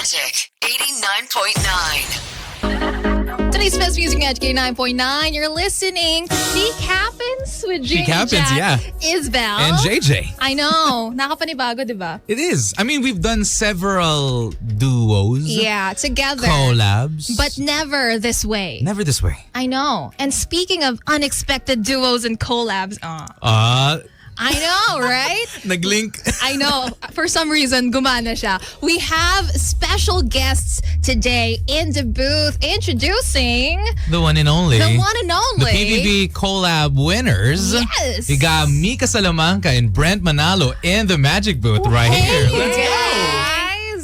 Magic 89.9. Today's best music Magic 89.9. You're listening to Chic Happens with Jane Chic Happens, Jack, yeah. Isbel. And JJ. I know. Nakapanibago, di ba? It is. I mean, we've done several duos, Yeah, together. collabs, But never this way. never this way. I know. And speaking of unexpected duos and collabs, I know, right? Naglink. I know. For some reason, gumana siya. We have special guests today in the booth introducing The one and only. the one and The only. PBB collab winners. Yes. You got Mika Salamanca and Brent Manalo in the Magic booth right here. Let's go. guys.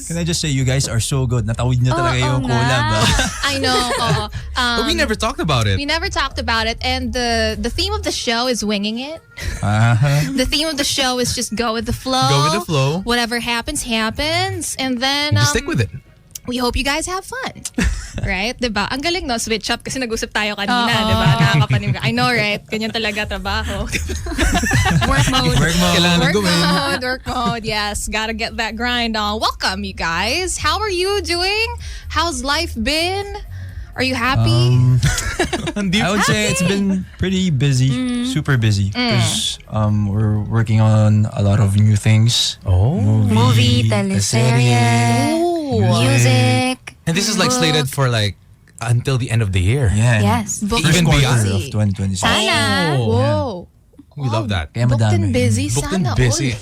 Can I just say, you guys are so good. Natawid nyo talaga yung collab. I know. oo. But we never talked about it. We never talked about it, and the theme of the show is winging it. The theme of the show is just go with the flow. Go with the flow. Whatever happens, happens. And then Just stick with it. we hope you guys have fun. Right? Diba? Ang galing, no? Switch up kasi nag-usap tayo kanina, diba? Nakakapanim. I know, right? Ganyan talaga trabaho. Work mode. Work mo. Kailangan Work gawin. mode, work mode. Yes, gotta get that grind on. Welcome, you guys. How are you doing? How's life been? Are you happy? Hindi I would say it's been pretty busy, super busy. Because we're working on a lot of new things. Movie, teleserye, Ooh. music. And this is like slated for like until the end of the year. Yeah. Yes. Booked First Even quarter beyond. of 2026. Sana. Oh, Whoa. we love that. Kaya Booked and madami. busy. Booked Sana and busy. all.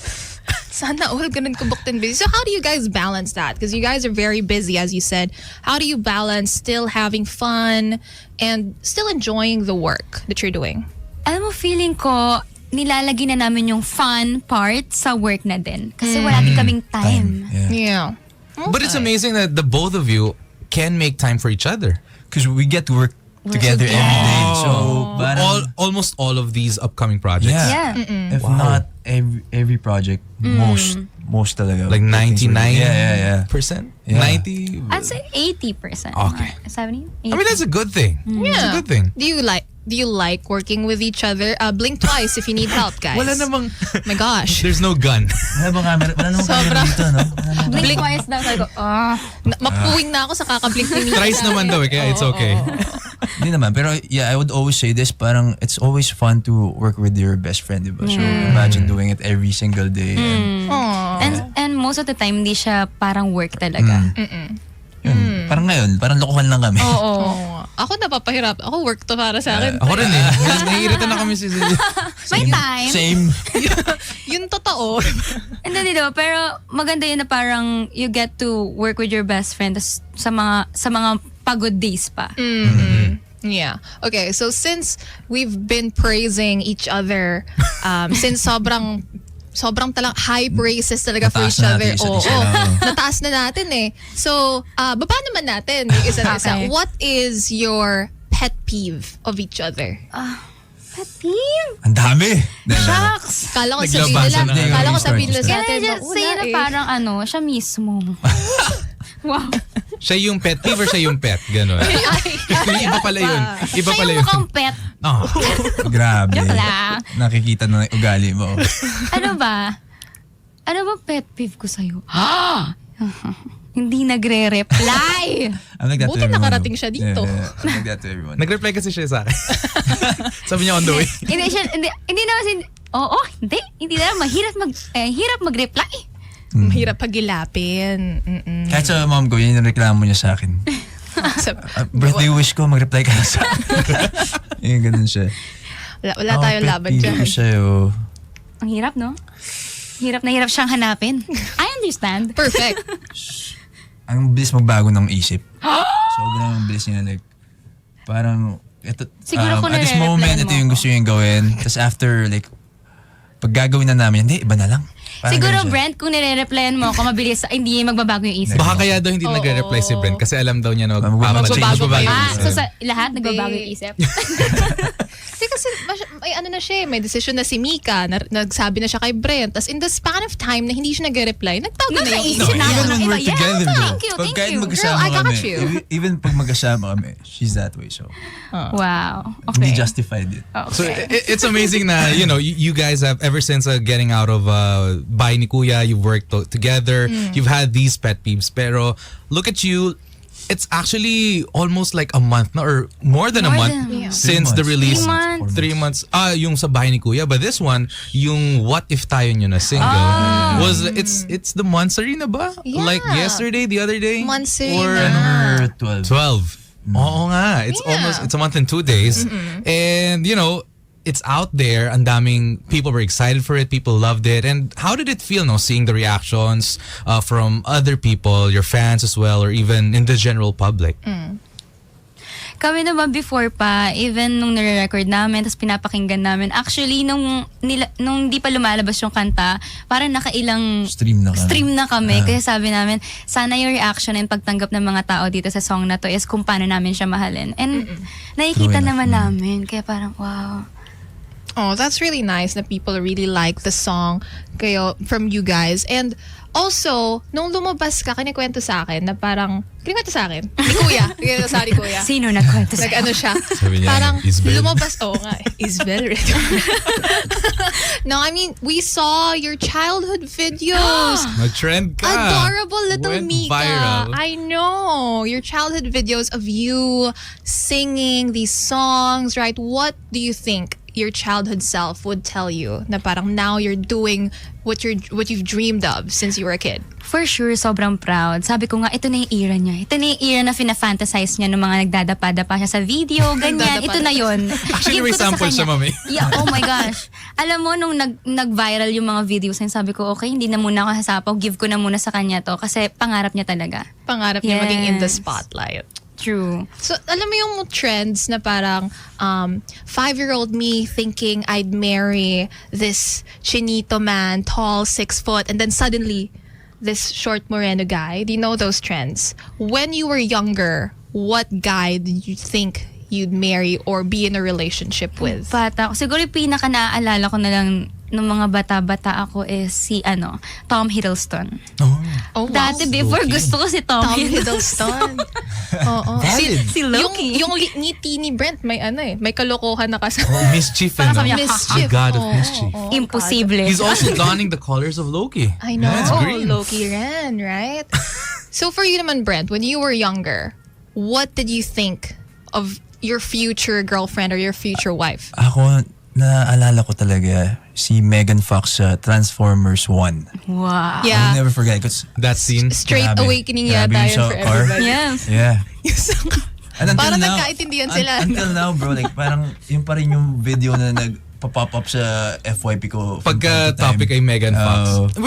Sana all ganun ka booked and busy. So how do you guys balance that? Because you guys are very busy, as you said. How do you balance still having fun and still enjoying the work that you're doing? Alam mo, feeling ko, nilalagay na namin yung fun part sa work na din. Kasi wala din kaming time. Yeah. Yeah. But it's amazing that the both of you can make time for each other. Because we get to work together every day. So, parang, Almost all of these upcoming projects. yeah. Yeah. If not every project, most talaga. Like 99%? Yeah. Yeah. 90? I'd say 80%. Okay. 70? I mean, that's a good thing. It's a good thing. Do you like working with each other? Blink twice if you need help, guys. Wala namang, My gosh. there's no gun. Wala bang camera? Wala namang camera dito, no? Blink twice daw. Sabi ko, Mapuwing na ako sa kakablink ni Mika. Thrice naman daw eh, kaya it's okay. Hindi naman. Pero yeah, I would always say this, parang it's always fun to work with your best friend, diba? So imagine doing it every single day. and most of the time, hindi siya parang work talaga. Yun. Parang ngayon, parang lokohan lang kami. Oo. Ako napapahirap. Ako work to para sa akin. Ako rin eh. Naiirita na kami si May time. Same. Yun totoo. Hindi diba? Pero maganda yun na parang you get to work with your best friend tas sa mga pagod days pa. Yeah. Okay, so since we've been praising each other, since sobrang high praises talaga for Nataas each na other. natin isa't Oo, isa. nataas na natin eh. So, baba naman natin yung isa't isa. Okay. What is your pet peeve of each other? Pet peeve? Ang dami. Shucks! Kala ko Naglabasa sabihin nila, na. kala ko sabihin nila Can sa Can atin, I just say wala na eh. parang siya mismo. Wow. Siya yung pet peeve or siya yung pet? Ganon. Iba pala yun. Iba Siya pala yung yun. mukhang pet. Oh. Grabe. Joke lang. Nakikita na yung ugali mo. Ano ba? Ano ba pet peeve ko sa'yo? Hindi nagre-reply. I'm like that Buti to everyone. nakarating siya dito. Yeah. I'm like that to everyone. Nag-reply kasi siya sa akin. Sabi niya on the way. hindi naman hindi na hirap mag-reply. Mahirap pagilapin. Kahit sa mom ko, yun yung reklamo niya sa akin. Birthday wish ko, mag-reply ka na sa akin. Yung ganun siya. Wala tayong pet laban peeve dyan. ko sa'yo. Ang hirap, no? Hirap na hirap siyang hanapin. I understand. Perfect. Ang bilis magbago ng isip. Sobrang bilis niya. Like, parang, ito, Siguro kung at this nire-replyan moment, mo ito yung ako. gusto niyang gawin. Tapos after, like, pag gagawin na namin, hindi, iba na lang. Parang Siguro, ganun siya. Brent, kung nire-replyan mo ako, mabilis, hindi magbabago yung isip. Baka kaya daw hindi nagre-reply si Brent kasi alam daw niya na Magbabago magbabago pa yung yun. So isip. sa lahat, nagbabago yung isip. Teka kasi may ano na siya, may decision na si Mika, nagsabi na siya kay Brent. Tapos in the span of time na hindi siya nag-reply, nagtago na yung Nakaisip isip na niya. ako even ng when we're iba. Yeah, together, bro. thank you, Pag thank kahit you. magkasama Girl, I got kami, you. even pag magkasama kami, she's that way. So, Wow. hindi Okay. justified it. So Okay. it's amazing na, you know, you guys have, ever since getting out of Bahay ni Kuya, you've worked together, you've had these pet peeves. Pero look at you, it's actually almost like a month na, or more than a More month than- Yeah. since the 3 release. 3 months. 3 months. Yung sa Bahay ni Kuya. But this one, yung What If Tayo Nyo Na single, was, it's the monthsary na ba? Yeah. Like yesterday, the other day? Monthsary Or na. November 12. 12. Oo nga. It's Yeah. almost, it's a month and 2 days. And, you know, it's out there. Ang daming people were excited for it. People loved it. And how did it feel, no, seeing the reactions from other people, your fans as well, or even in the general public? Kami naman before pa, even nung nare-record namin, tapos pinapakinggan namin, actually, nung di pa lumalabas yung kanta, parang nakailang Stream na kami. Kaya sabi namin, sana yung reaction and pagtanggap ng mga tao dito sa song na to is kung paano namin siya mahalin. And nakikita True enough. naman namin. Kaya parang, wow. Oh, that's really nice that people really like the song kayo from you guys. And also, nung lumabas ka, kinikwento sa akin na parang, kinikwento sa akin, ni Kuya, kinikwento sa akin ni Kuya. Sino nagkwento sa Nag-ano siya, Sabi niya, parang Isbel. lumabas, Isbel. No, I mean, we saw your childhood videos. Nag-trend ka. Adorable little Went Mika. viral. I know. Your childhood videos of you singing these songs, right? What do you think your childhood self would tell you na parang now you're doing what you've dreamed of since you were a kid? For sure, sobrang proud. Sabi ko nga, ito na yung era niya. Ito na yung era na fina-fantasize niya ng mga nagdadapa-dapa siya sa video, ganyan. Ito na yun. Actually, Give may ko to sa sample siya, kanya. mami. Yeah, oh my gosh. Alam mo, nung nag-viral yung mga videos, sabi ko, okay, hindi na muna ako hasapaw. Give ko na muna sa kanya to kasi pangarap niya talaga. Pangarap niya maging in the Yes. spotlight. True. So, alam mo yung trends na parang 5-year-old me thinking I'd marry this chinito man, tall, 6 foot, and then suddenly this short moreno guy. Do you know those trends? When you were younger, what guy did you think you'd marry or be in a relationship with? Bata ako. Siguro yung pinaka naaalala ko na lang nung mga bata-bata ako is si Tom Hiddleston. Oh, wow. Dati before gusto ko si Tom, Tom Hiddleston. Hiddleston. Oo. Valid. Si Loki. Yung ngiti ni Brent, may may kalokohan na kasama. Oh, mischief, Parang sabi no? niya, The god of mischief. Imposible. He's also donning the colors of Loki. I know. Yeah, it's green. Loki ran, right? So for you naman, Brent, when you were younger, what did you think of your future girlfriend or your future wife? Ako, naalala ko talaga si Megan Fox sa Transformers 1. Wow. Yeah. I'll never forget. Cause That scene. Straight grabe. awakening Grabe yata yung yun sa for car. everybody. Yes. Yeah. And until Parang now, nagkaintindihan sila. Until now, bro, like parang yun pa rin yung video na nagpa-pop up sa FYP ko. from time to time. Pagka topic ay Megan Oh. Fox.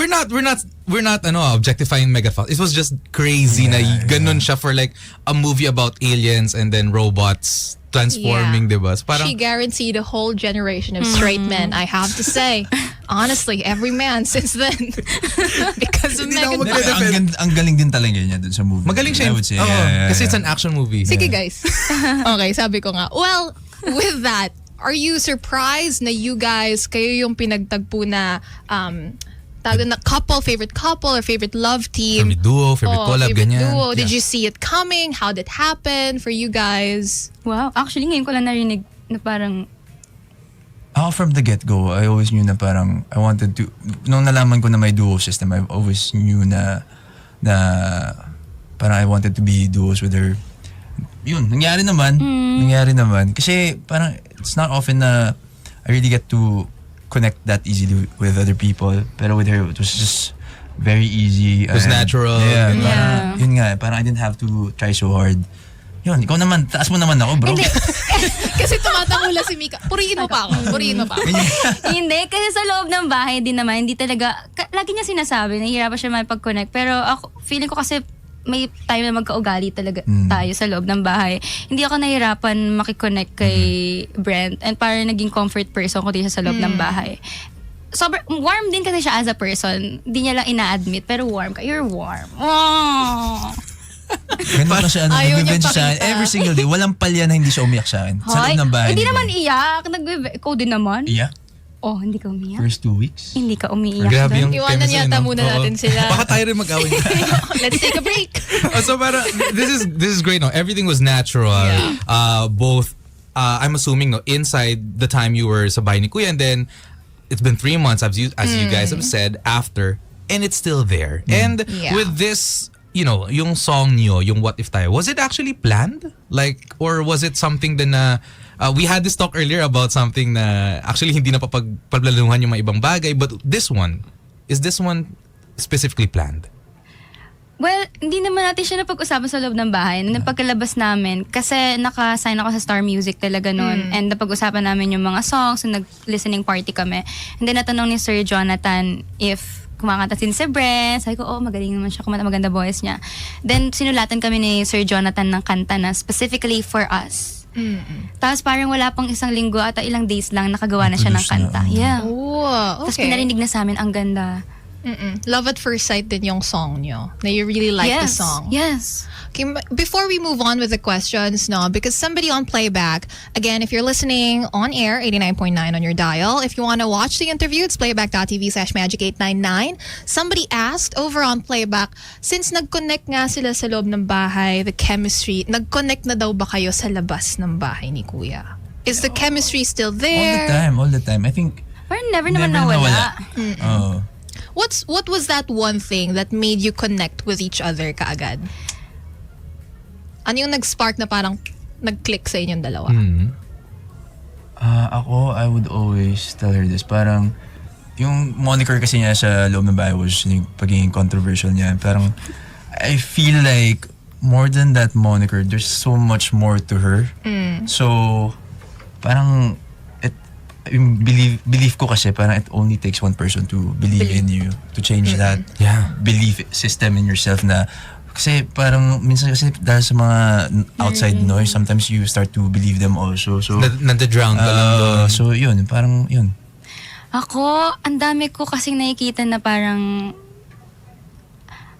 We're not objectifying Megan Fox. It was just crazy na ganun siya for like a movie about aliens and then robots transforming, diba? So parang She guaranteed a whole generation of straight men, I have to say. Honestly, every man since then. Because of Hindi na ako Megan Fox. Ang galing din talaga niya dun sa movie. magaling siya. I would say. Oo, yeah, kasi yeah. it's an action movie. Sige guys. Okay, sabi ko nga. Well, with that, are you surprised na you guys, kayo yung pinagtagpo na tawag na favorite couple or favorite love team? Favorite duo, favorite collab, favorite ganyan. duo. Did Yeah. you see it coming? How did it happen for you guys? Wow. Actually, ngayon ko lang narinig na parang, Ako from the get-go, I always knew na parang I wanted to, nung nalaman ko na may duo system, I always knew na parang I wanted to be duos with her. Yun, nangyari naman. Kasi parang it's not often na I really get to connect that easily with other people. Pero with her, it was just very easy. It was natural. Yeah, Ganun. parang, Yeah. yun nga, parang I didn't have to try so hard. Yun, ikaw naman, taas mo naman ako, bro. Hindi. Kasi tumatangula si Mika. Purihin mo pa ako. hindi, kasi sa loob ng bahay din naman, hindi talaga, lagi niya sinasabi, nahihirapan siya makipag-connect. Pero ako, feeling ko kasi may time na magkaugali talaga tayo sa loob ng bahay. Hindi ako nahihirapan makikonnect kay Brent and parang naging comfort person ko din siya sa loob ng bahay. Sobrang warm din kasi siya as a person. Hindi niya lang ina-admit, pero warm ka. You're warm. Oh. Ganun lang siya, Ayaw niya nag-revenge siya sa akin. pakita. Every single day, walang palya na hindi siya umiyak sa akin. Sa loob ng bahay. Hindi ko. naman iyak. Ikaw din naman. Iyak? Oh, hindi ka umiyak? First 2 weeks? Hindi ka umiiyak Grabe doon? yung Iwanan chemistry, yata no? muna Oo. natin sila. Baka tayo rin mag-away. Let's take a break. So para this is great, no? Everything was natural. Yeah. Both I'm assuming, no, inside the time you were sa bahay ni Kuya, and then it's been 3 months as you guys have said after, and it's still there. And Yeah. with this, you know, yung song niyo, yung What If Tayo, was it actually planned? Like, or was it something that na we had this talk earlier about something na actually hindi na pagplanuhan yung mga ibang bagay, but this one specifically planned? Well, hindi naman natin siya napag-usapan sa loob ng bahay. Nung pagkalabas namin, kasi naka-sign ako sa Star Music talaga noon. And napag-usapan namin yung mga songs, so nag-listening party kami. And then natanong ni Sir Jonathan if kumakanta si Bren. Sabi ko, magaling naman siya, kumanta, maganda voice niya. Then sinulatan kami ni Sir Jonathan ng kanta na specifically for us. Tapos parang wala pang isang linggo at ilang days lang nakagawa na siya ng Produce na, kanta. Yeah. Oh, Tapos okay. pinarinig na sa amin, ang ganda. Love at first sight din yung song nyo. Na you really like the song. Yes. Okay, before we move on with the questions, no, because somebody on playback, again, if you're listening on air, 89.9 on your dial, if you want to watch the interview, it's playback.tv/magic899. Somebody asked over on playback, since nag-connect nga sila sa loob ng bahay, the chemistry, nag-connect na daw ba kayo sa labas ng bahay ni Kuya? Is the chemistry still there? All the time. I think Parang never naman nawala. Oh. What was that one thing that made you connect with each other kaagad? Ano yung nag-spark na parang nag-click sa inyong dalawa? Ako, I would always tell her this. Parang, yung moniker kasi niya sa loob ng bahay was yung pagiging controversial niya. Parang, I feel like more than that moniker, there's so much more to her. So, parang, yung belief ko kasi parang it only takes one person to believe in you to change that belief system in yourself na kasi parang minsan kasi dahil sa mga outside noise sometimes you start to believe them also so Nanda-drown ka lang doon. so yun parang yun Ako, ang dami ko kasing nakikita na parang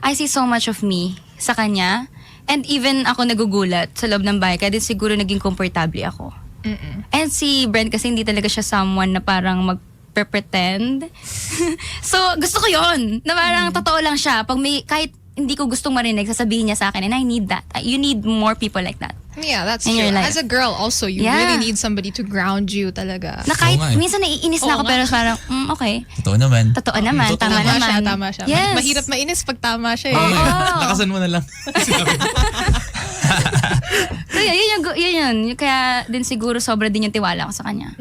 I see so much of me sa kanya. And even ako nagugulat sa loob ng bahay kaya din siguro naging komportable ako. And si Brent kasi hindi talaga siya someone na parang mag-pretend. So, gusto ko yun. Na parang totoo lang siya. Pag may, kahit hindi ko gustong marinig, sasabihin niya sa akin, and I need that. You need more people like that. Yeah, that's In true. your life. As a girl also, you Yeah. really need somebody to ground you talaga. Na kahit Oo nga eh. minsan naiinis na Oo ako, nga. pero parang, okay. totoo naman Totoo naman, Totoo tama naman. Tama siya. Yes. Mahirap mainis pag tama siya eh. Oo. Lakasan mo na lang. So yun. Kaya din siguro sobra din yung tiwala ko sa kanya.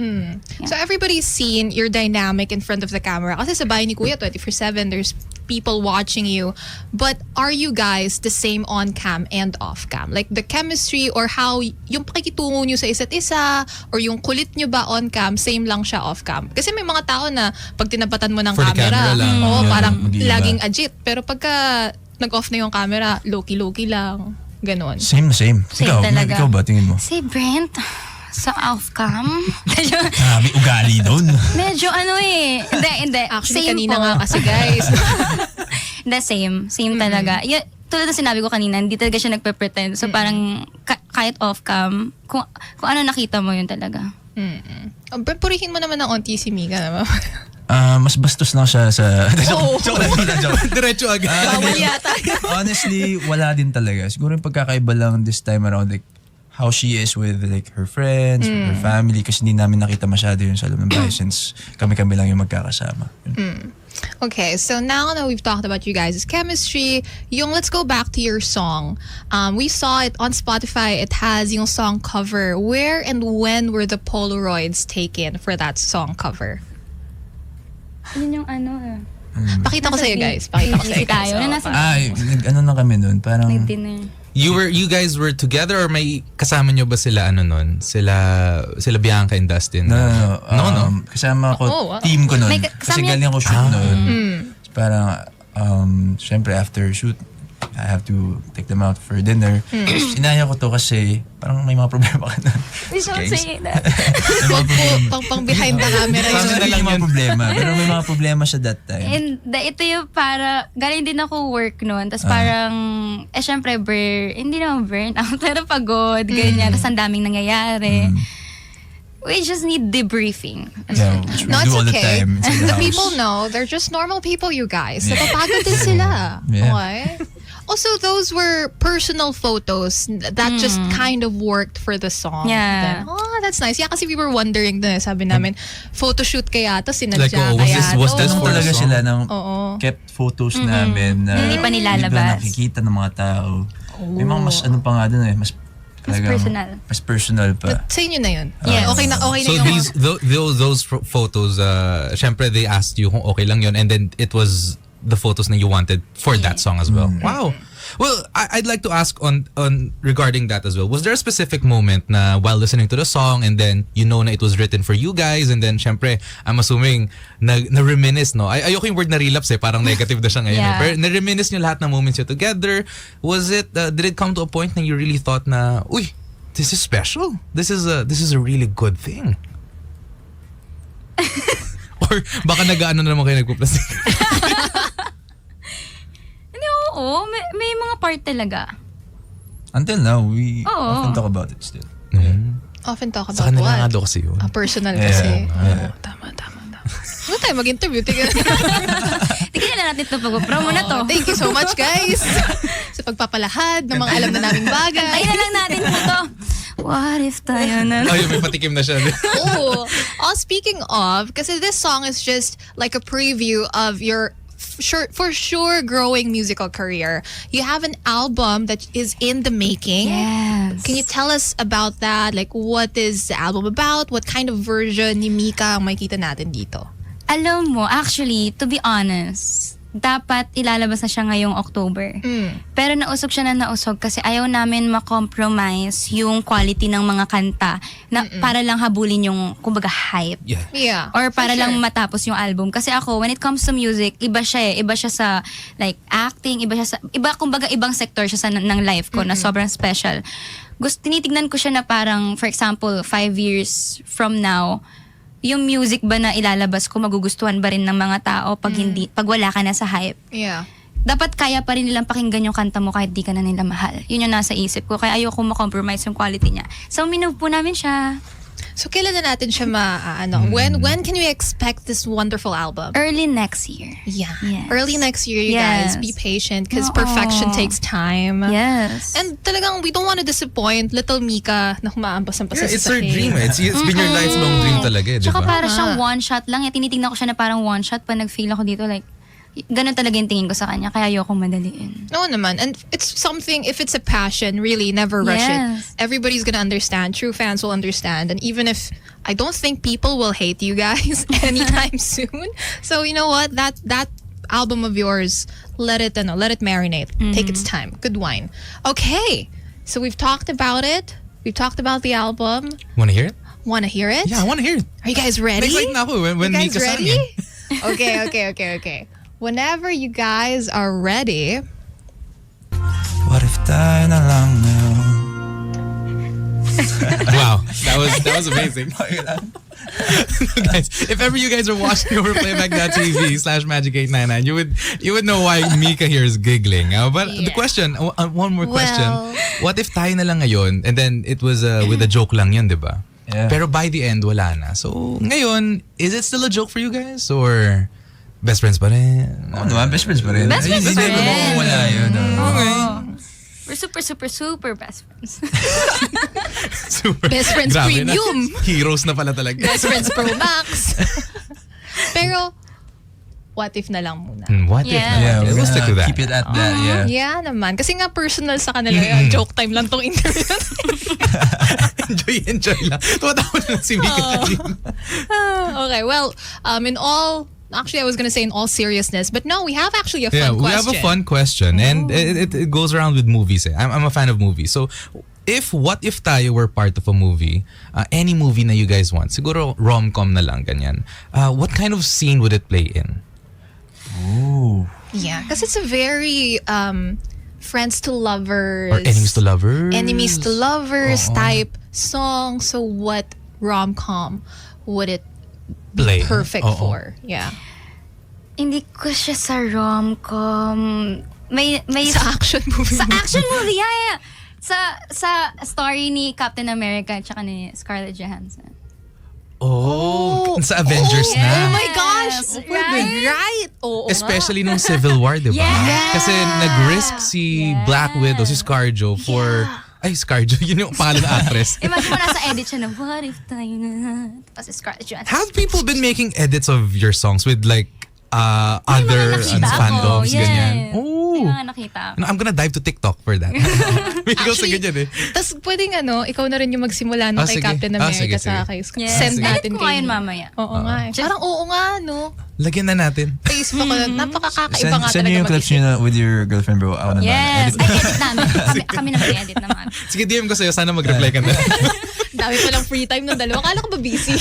So everybody's seen your dynamic in front of the camera. Kasi sa bahay ni Kuya 24/7, there's people watching you. But are you guys the same on cam and off cam? Like the chemistry or how yung pakikitungo nyo sa isa't isa or yung kulit nyo ba on cam, same lang siya off cam? Kasi may mga tao na pag tinapatan mo ng For the camera lang. oo, Yeah, parang mag-iiba. laging agit. Pero pagka nag-off na yung camera, low-key lang. Ganon. same ikaw talaga. ikaw ba tingin mo Si Brent, sa off-cam, may ugali doon medyo ano eh. Hindi. Actually, Same kanina po. nga kasi guys. Hindi, same talaga. Tulad na sinabi ko kanina, hindi talaga siya nagpe-pretend. So parang kahit off-cam, kung ano nakita mo yun talaga. Purihin mo naman ng onti si Mika naman. mas bastos lang siya sa joke lang. Diretso agad. Bawal yata. Honestly, wala din talaga. Siguro yung pagkakaiba lang this time around, like, how she is with like her friends, with her family, kasi hindi namin nakita masyado yun sa loob ng bahay since kami lang yung magkakasama. Okay, so now that we've talked about you guys' chemistry, let's go back to your song. We saw it on Spotify. It has yung song cover. Where and when were the Polaroids taken for that song cover? Yun yung ano Pakita ko sa'yo guys. Pakita ko sa'yo guys. tayo. Na nasa Ano na kami nun, parang dinner. You guys were together or may kasama nyo ba sila nun? Sila Bianca and Dustin? no. Kasama ko, Oh, wow. team ko nun. May Kasi kasama galing ako shoot nun. Parang, syempre after shoot, I have to take them out for dinner. Inaya ko to kasi parang may mga problema ka na. Please don't Guys. say that. Wag po, pang behind the camera. Parang yun. hindi mga problema. Pero may mga problema siya that time. And ito yung para, galing din ako work noon. Tapos parang, syempre, hindi naman burnout, pero pagod, ganyan. Tapos ang daming nangyayari. We just need debriefing. Yeah, which we No, do it's all the okay. time inside The house. people know they're just normal people, you guys. Napapagod din sila. Yeah. Okay? Also, those were personal photos that just kind of worked for the song. Yeah. Then, oh, that's nice. Yeah, kasi we were wondering din, sabi namin, photoshoot kaya to, sinadya Like, oh, kaya was to. this Ganun for the talaga song? sila ng Oo. kept photos namin na Hindi pa nilalabas. nakikita ng mga tao. May mga mas ano pa nga dun mas talagang personal. Mas personal pa. But sa inyo na yun. Yes. Okay na So yung... these those photos, syempre they asked you kung okay lang yun, and then it was the photos na you wanted for that song as well. Wow. Well, I'd like to ask on regarding that as well. Was there a specific moment na while listening to the song and then you know na it was written for you guys, and then syempre I'm assuming na-reminisce, no? Ayoko yung word na relapse parang negative na siya ngayon. Yeah. Pero na-reminisce nyo lahat ng moments nyo together. Was it, did it come to a point na you really thought na, uy, this is special. This is a really good thing. Or baka nag-ano na naman kayo nagpo-plastic. Hindi, oo. May mga part talaga. Until now, we Oo. often talk about it still. Often talk Sa about kanila nga what? daw kasi yun. Personal Yeah. kasi. Yeah. Tama. Ano tayo mag-interview? Tingnan. Tignan na natin ito pag-promo na to. Thank you so much, guys. Sa pagpapalahad ng mga alam na naming bagay. Tayo na lang natin ito. What if tayo na? Ay, may patikim na siya. Oh, speaking of, kasi this song is just like a preview of your for sure growing musical career. You have an album that is in the making. Yes. Can you tell us about that? Like, what is the album about? What kind of version ni Mika ang makikita natin dito? Alam mo, actually, to be honest, dapat ilalabas na siya ngayong October. Pero nausog siya na nausog kasi ayaw namin ma-compromise yung quality ng mga kanta na para lang habulin yung, kumbaga, hype. Yeah. Yeah. Or for para lang sure. matapos yung album. Kasi ako, when it comes to music, iba siya eh. Iba siya sa like acting, kumbaga ibang sector siya ng life ko na sobrang special. Tinitignan ko siya na parang, for example, 5 years from now, yung music ba na ilalabas ko magugustuhan ba rin ng mga tao pag pag wala ka na sa hype. Yeah. Dapat kaya pa rin nilang pakinggan yung kanta mo kahit di ka na nila mahal. Yun yung nasa isip ko. Kaya ayoko ma-compromise yung quality niya. So, minove po namin siya. So, kailan na natin siya when can we expect this wonderful album? Early next year. Yeah. Yes. Early next year, you guys. Yes. Be patient because Oo. perfection takes time. Yes. And talagang we don't want to disappoint little Mika na humaampas-ampas Yeah, sa it's her sasakyan. dream. It's been your lifelong dream talaga, di Tsaka ba? para siyang one shot lang. Tinitingnan ko siya na parang one shot. Pag nag-feel ako dito, like, ganun talaga yung tingin ko sa kanya. Kaya ayoko madaliin. No naman. And it's something, if it's a passion, really, never rush Yes. it. Everybody's gonna understand. True fans will understand. And even if, I don't think people will hate you guys anytime soon. So, you know what? That album of yours, let it marinate. Take its time. Good wine. Okay. So we've talked about it. We've talked about the album. Wanna hear it? Want to hear it? Yeah, I wanna hear it. Are you guys ready? Excited na ako when You guys Mika sang ready? eh. Okay. Whenever you guys are ready. What if tayo na lang ngayon? Wow, that was amazing. Guys, if ever you guys are watching over playback.tv/magic899, you would know why Mika here is giggling. But the Yeah. question, one more question. Well- What if tayo na lang ngayon? And then it was with a joke lang yun, di ba? Yeah. Pero by the end, wala na. So, ngayon, is it still a joke for you guys? Or best friends pa rin? Oo naman, best friends pa rin. Best friends Hindi pa rin. mawawala yun. Okay. We're super best friends. Super. Best friends Grabe na. premium. Heroes na pala talaga. Best Friends Pro Max. Pero, what if na lang muna? What if? Yeah. Yeah, We'll we're stick to gonna that. keep it at that, yeah. Yeah naman. Kasi nga personal sa kanila yun. Joke time lang tong interview. Enjoy lang. Tumatawa na lang si Mika kanina. Okay, well, actually I was gonna say in all seriousness, but no, we have actually a Yeah, fun we question. have a fun question, and it goes around with movies. I'm a fan of movies. So, what if tayo were part of a movie, any movie na you guys want, siguro rom-com na lang, ganyan. What kind of scene would it play in? Ooh. Yeah, because it's a very friends to lovers. Or enemies to lovers. Enemies to lovers Oo. type song. So what rom-com would it Play. perfect Oo. for? Yeah. Hindi ko siya sa rom-com. May Sa action movie. sa action movie, yeah. Sa story ni Captain America at ni Scarlett Johansson. Oh, sa Avengers Oh na. my gosh. Yes, Right? Oo nga. Especially nung Civil War, di ba? Yes. Kasi nag-risk si Black Widow, si ScarJo for... Ay, ScarJo, yun yung pangalan ng actress. Imagine mo nasa edit siya na, what if tayo na... Tapos si Scarlett Johansson. Have people been making edits of your songs with like other nakita ako. fandoms, Yes. ganyan? May Oh. mga nakita ako. No, I'm gonna dive to TikTok for that. Because sa ganyan eh. Tapos pwedeng ikaw na rin yung magsimula nung kay sige. Captain America Sige, sa sige. kay Yes. Send Edit natin ko ngayon mamaya. Oo nga eh. Parang oo nga, no? Lagyan na natin. Facebook ko, napakakaiba Send, nga send talaga nyo yung clips nyo na with your girlfriend, bro. Ako na Yes. edit. Ay, edit namin. Kami na mag-edit naman. Sige, DM ko sa'yo. Sana mag-reply ka na. Dami palang free time ng dalawa. Akala ko ba busy?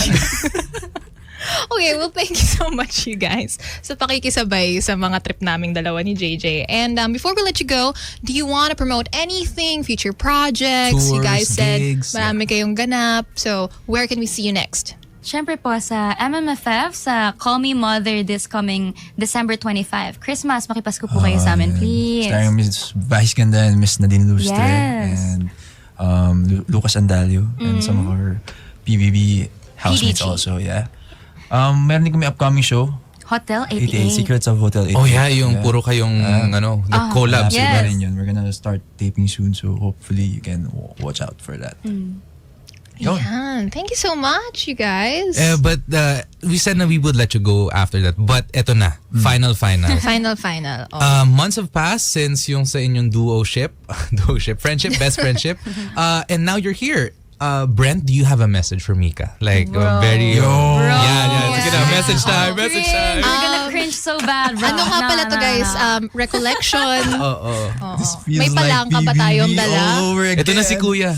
Okay, well, thank you so much, you guys, sa pakikisabay sa mga trip naming dalawa ni JJ. And before we let you go, do you want to promote anything, future projects? You Tours, guys said gigs, marami kayong ganap. So, where can we see you next? Siyempre po sa MMFF, sa Call Me Mother this coming December 25. Christmas, makipasko po kayo sa amin, please. Starring Miss Vice Ganda and Miss Nadine Lustre. Yes. And Lucas Andalio. And some of our PBB housemates PBG. also, yeah. Meron din kami upcoming show. Hotel 88 88. Secrets of Hotel 88. Oh yeah, yung puro kayong the collabs. Yes. Iba rin yun. We're gonna start taping soon, so hopefully you can watch out for that. Yun. Yeah, thank you so much, you guys. But we said na we would let you go after that. But eto na, final. Final. Oh. Months have passed since yung sa inyong friendship, best friendship. And now you're here. Brent, do you have a message for Mika? Like very yeah. Sige na, message time. We're gonna cringe so bad, bro. Ano nga pala to, guys? No. Recollection. Oo. May palangka ba tayong dala? All over again. Ito na si Kuya.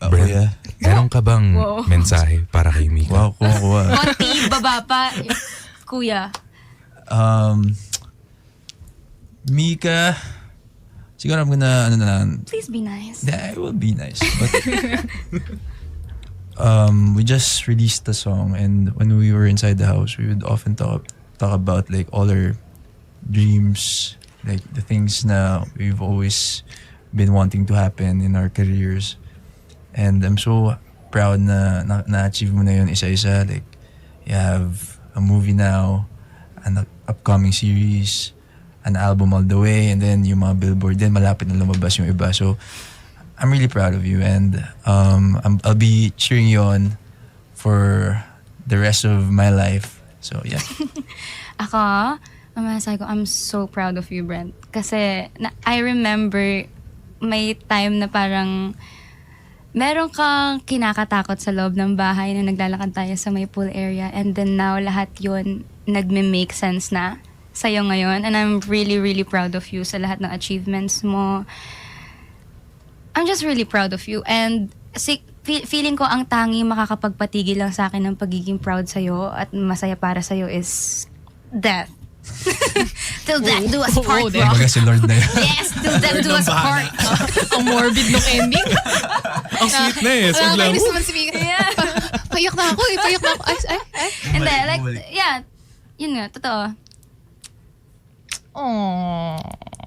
Oh, yeah. Meron ka bang mensahe para kay Mika? Wow, kuha. Konti, baba pa. Kuya. Mika, siguro I'm gonna, Please be nice. yeah, I will be nice. But, we just released the song, and when we were inside the house, we would often talk about like all our dreams, like the things na we've always been wanting to happen in our careers. And I'm so proud na na-achieve mo na yun isa-isa. Like, you have a movie now, an upcoming series, an album all the way, and then yung mga billboard din, malapit na lumabas yung iba. So, I'm really proud of you, and I'll be cheering you on for the rest of my life. So, yeah. Ako, mamasahe ko, I'm so proud of you, Brent. Kasi I remember may time na parang meron kang kinakatakot sa loob ng bahay na naglalakad tayo sa may pool area, and then now lahat yun nagme-make sense na sa'yo ngayon. And I'm really, really proud of you sa lahat ng achievements mo. I'm just really proud of you. And feeling ko ang tanging makakapagpatigil lang sa akin ng pagiging proud sa'yo at masaya para sa'yo is death. Till death do us part, bro. Baga si Lord na yun. Yes, till death do us part. Ang morbid nung ending. Ang sweet na eh. Kainis naman si Mika. Yeah. Payak na ako. Ay. And then, like, yeah, yun nga, totoo. Aww.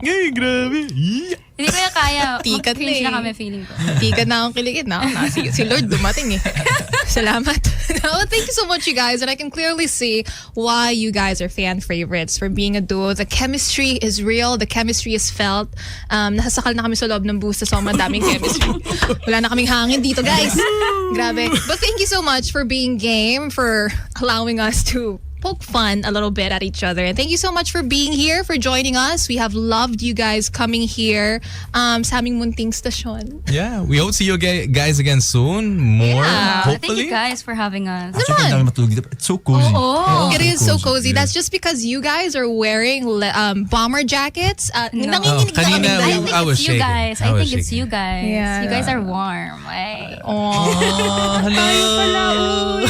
Ay, grabe. Hindi ko na kaya. Tikat Mag-cringe na na eh. kami feeling ko. Tigan na akong kiligin na. Si Lord dumating eh. Salamat. No, thank you so much, you guys. And I can clearly see why you guys are fan favorites for being a duo. The chemistry is real. The chemistry is felt. Nasasakal na kami sa loob ng booth sa sobrang daming chemistry. Wala na kaming hangin dito, guys. Grabe. But thank you so much for being game, for allowing us to poke fun a little bit at each other. And thank you so much for being here, for joining us. We have loved you guys coming here sa aming munting stasyon. Yeah, we hope to see you guys again soon. More, Thank hopefully. you guys for having us. Actually, ang dami matulog dito. It's so cozy. Oo. It is so cozy. Yeah. That's just because you guys are wearing bomber jackets. No. Nanginginig na Kanina, kami. I think I was it's you shaking. guys. I I was think it's shaking. you guys. Yeah. You guys are warm. Ay. Oh, hello.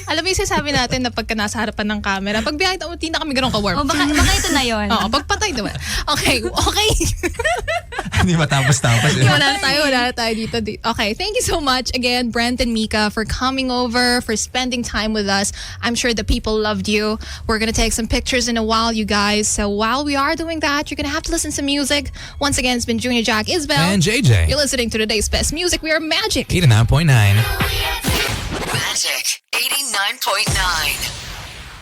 Alam mo yung sinasabi natin na pagka nasa harapan ng camera, pag behind, hindi na kami ganun ka-warm. O baka ito na yun. Oo, pagpatay naman. Okay. Hindi matapos-tapos. Wala na tayo dito. Okay, thank you so much again, Brent and Mika, for coming over, for spending time with us. I'm sure the people loved you. We're gonna take some pictures in a while, you guys. So while we are doing that, you're gonna have to listen to music. Once again, it's been Junior Jack, Isabel. And JJ. You're listening to today's best music. We are Magic. 89.9. Magic 89.9.